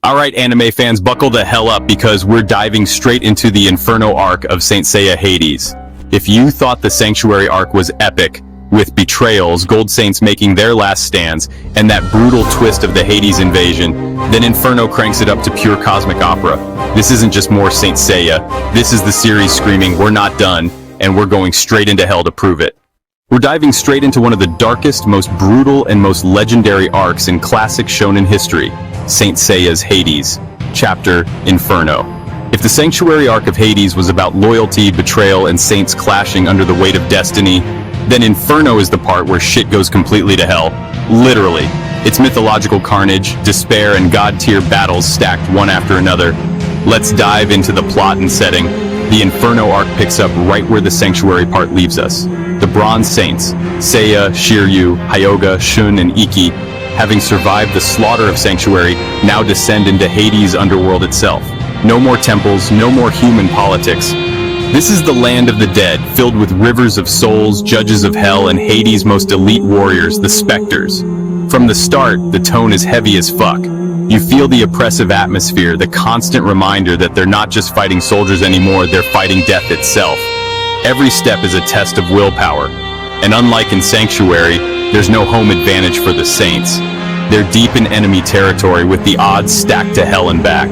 Alright, anime fans, buckle the hell up because we're diving straight into the Inferno Arc of Saint Seiya Hades. If you thought the Sanctuary Arc was epic, with betrayals, Gold Saints making their last stands, and that brutal twist of the Hades invasion, then Inferno cranks it up to pure cosmic opera. This isn't just more Saint Seiya, this is the series screaming, we're not done, and we're going straight into hell to prove it. We're diving straight into one of the darkest, most brutal, and most legendary arcs in classic shonen history, Saint Seiya's Hades, Chapter Inferno. If the Sanctuary Arc of Hades was about loyalty, betrayal, and saints clashing under the weight of destiny, then Inferno is the part where shit goes completely to hell. Literally. It's mythological carnage, despair, and god-tier battles stacked one after another. Let's dive into the plot and setting. The Inferno Arc picks up right where the Sanctuary part leaves us. The Bronze Saints, Seiya, Shiryu, Hyoga, Shun, and Ikki, having survived the slaughter of Sanctuary, now descend into Hades' underworld itself. No more temples, no more human politics. This is the land of the dead, filled with rivers of souls, judges of hell, and Hades' most elite warriors, the Specters. From the start, the tone is heavy as fuck. You feel the oppressive atmosphere, the constant reminder that they're not just fighting soldiers anymore, they're fighting death itself. Every step is a test of willpower. And unlike in Sanctuary, there's no home advantage for the Saints. They're deep in enemy territory with the odds stacked to hell and back.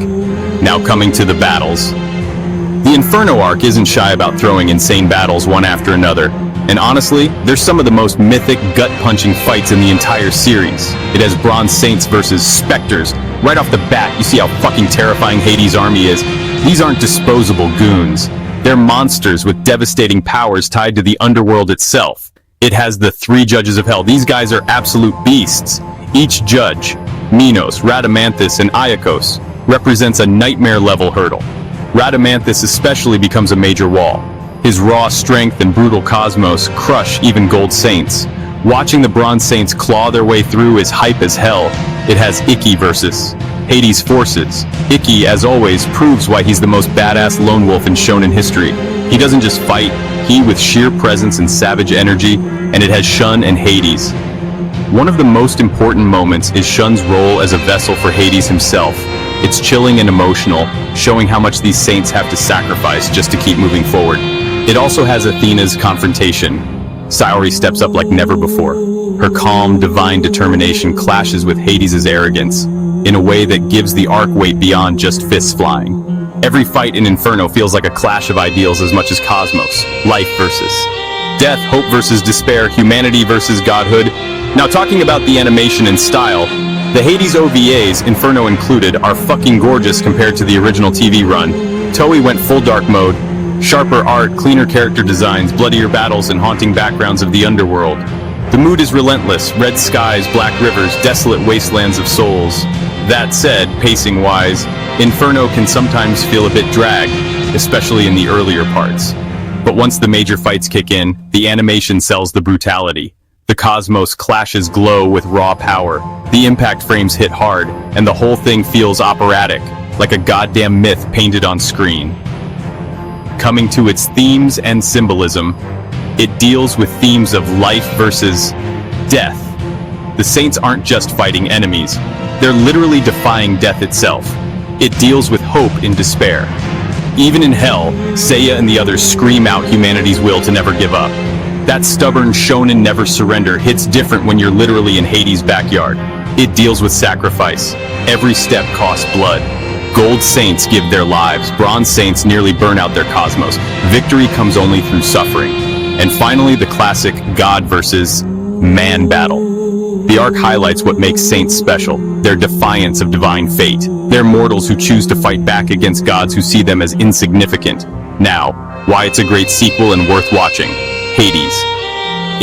Now coming to the battles. The Inferno Arc isn't shy about throwing insane battles one after another. And honestly, there's some of the most mythic, gut-punching fights in the entire series. It has Bronze Saints versus Specters. Right off the bat, you see how fucking terrifying Hades' army is. These aren't disposable goons. They're monsters with devastating powers tied to the underworld itself. It has the 3 judges of hell. These guys are absolute beasts. Each judge, Minos, Rhadamanthus, and Iacchos, represents a nightmare-level hurdle. Rhadamanthus especially becomes a major wall. His raw strength and brutal cosmos crush even Gold Saints. Watching the Bronze Saints claw their way through is hype as hell. It has Ikki versus Hades' forces. Ikki, as always, proves why he's the most badass lone wolf in shonen history. He doesn't just fight, he with sheer presence and savage energy, and it has Shun and Hades. One of the most important moments is Shun's role as a vessel for Hades himself. It's chilling and emotional, showing how much these saints have to sacrifice just to keep moving forward. It also has Athena's confrontation. Saori steps up like never before. Her calm, divine determination clashes with Hades' arrogance in a way that gives the arc weight beyond just fists flying. Every fight in Inferno feels like a clash of ideals as much as cosmos. Life versus death, hope versus despair, humanity versus godhood. Now talking about the animation and style, the Hades OVAs, Inferno included, are fucking gorgeous compared to the original TV run. Toei went full dark mode, sharper art, cleaner character designs, bloodier battles, and haunting backgrounds of the underworld. The mood is relentless, red skies, black rivers, desolate wastelands of souls. That said, pacing-wise, Inferno can sometimes feel a bit dragged, especially in the earlier parts. But once the major fights kick in, the animation sells the brutality. The cosmos clashes glow with raw power. The impact frames hit hard, and the whole thing feels operatic, like a goddamn myth painted on screen. Coming to its themes and symbolism, it deals with themes of life versus death. The saints aren't just fighting enemies, they're literally defying death itself. It deals with hope in despair. Even in hell, Seiya and the others scream out humanity's will to never give up. That stubborn shonen never surrender hits different when you're literally in Hades' backyard. It deals with sacrifice. Every step costs blood. Gold Saints give their lives. Bronze Saints nearly burn out their cosmos. Victory comes only through suffering. And finally, the classic God versus man battle. The arc highlights what makes saints special, their defiance of divine fate. They're mortals who choose to fight back against gods who see them as insignificant. Now, why it's a great sequel and worth watching. Hades.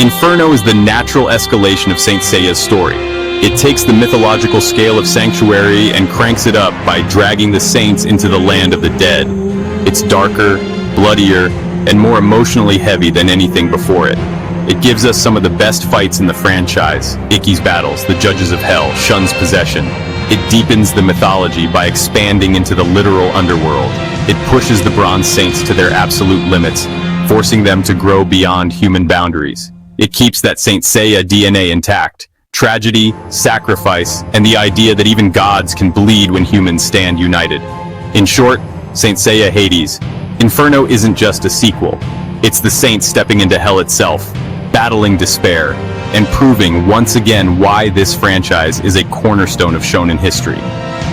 Inferno is the natural escalation of Saint Seiya's story. It takes the mythological scale of Sanctuary and cranks it up by dragging the saints into the land of the dead. It's darker, bloodier, and more emotionally heavy than anything before it. It gives us some of the best fights in the franchise, Ikki's battles, the Judges of Hell, Shun's possession. It deepens the mythology by expanding into the literal underworld. It pushes the Bronze Saints to their absolute limits, forcing them to grow beyond human boundaries. It keeps that Saint Seiya DNA intact, tragedy, sacrifice, and the idea that even gods can bleed when humans stand united. In short, Saint Seiya Hades. Inferno isn't just a sequel. It's the saints stepping into hell itself, battling despair, and proving once again why this franchise is a cornerstone of shonen history.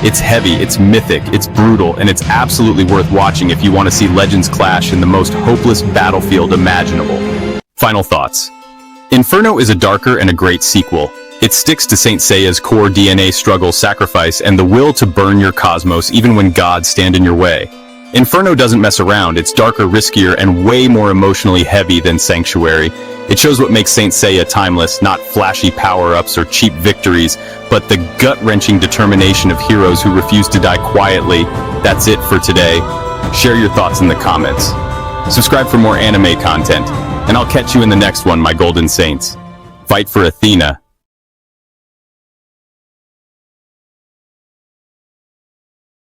It's heavy, it's mythic, it's brutal, and it's absolutely worth watching if you want to see legends clash in the most hopeless battlefield imaginable. Final thoughts. Inferno is a darker and a great sequel. It sticks to Saint Seiya's core DNA struggle, sacrifice, and the will to burn your cosmos even when gods stand in your way. Inferno doesn't mess around. It's darker, riskier, and way more emotionally heavy than Sanctuary. It shows what makes Saint Seiya timeless, not flashy power-ups or cheap victories, but the gut-wrenching determination of heroes who refuse to die quietly. That's it for today. Share your thoughts in the comments. Subscribe for more anime content, and I'll catch you in the next one, my golden saints. Fight for Athena.